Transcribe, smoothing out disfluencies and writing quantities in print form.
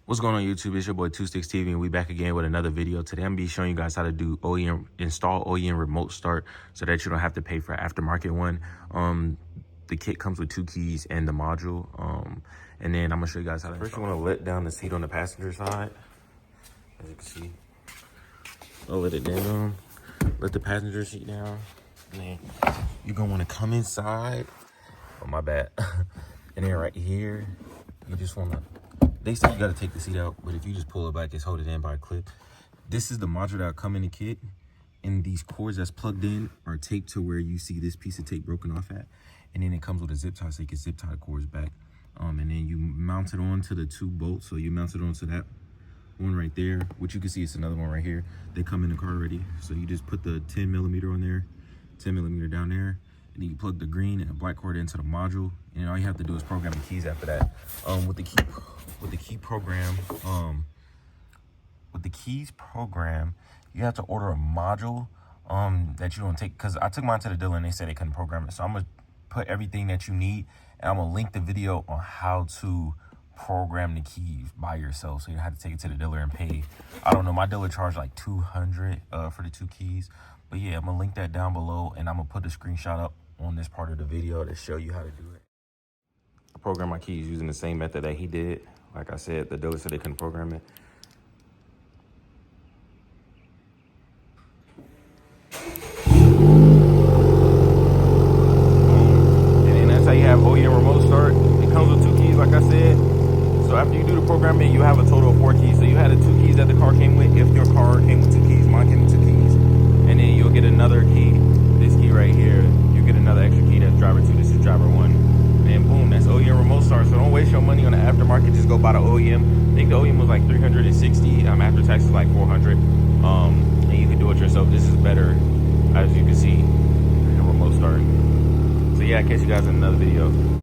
What's going on YouTube? It's your boy 26 TV and we back again with another video. Today I'm gonna be showing you guys how to do install OEM remote start so that you don't have to pay for aftermarket one. The kit comes with 2 keys and the module. And then I'm gonna show you guys how to first you want to let down the seat on the passenger side. As you can see, I'll let it down, let the passenger seat down, and then you're gonna want to come inside. Oh my bad. And then right here, you just want to, they say you got to take the seat out, but if you just pull it back, it's holding in by a clip. This is the module that will come in the kit, and these cords that's plugged in are taped to where you see this piece of tape broken off at, and then it comes with a zip tie so you can zip tie the cords back. And then you mount it onto the 2 bolts. So you mount it onto that one right there, which you can see it's another one right here. They come in the car already. So you just put the 10mm on there, 10mm down there, and then you plug the green and the black cord into the module, and all you have to do is program the keys after that. With the keys program, you have to order a module that you don't take, because I took mine to the dealer and they said they couldn't program it. So I'm gonna put everything that you need, and I'm gonna link the video on how to program the keys by yourself, so you don't have to take it to the dealer and pay. I don't know, my dealer charged like $200 for the 2 keys. But yeah, I'm gonna link that down below, and I'm gonna put the screenshot up on this part of the video to show you how to do it. I programmed my keys using the same method that he did. Like I said, the dealer said they couldn't program it. And then that's how you have OEM remote start. It comes with 2 keys, like I said. So after you do the programming, you have a total of 4 keys. So you had the 2 keys that the car came with. If your car came with 2 keys, mine came with 2 keys. And then you'll get another key, this key right here. You get another extra key, that's driver 2, this is driver 1. And boom, that's OEM remote start. So don't waste your money on the aftermarket, just go buy the OEM. I think the OEM was like $360, after tax is like $400. And you can do it yourself. This is better, as you can see, remote start. So yeah, I'll catch you guys in another video.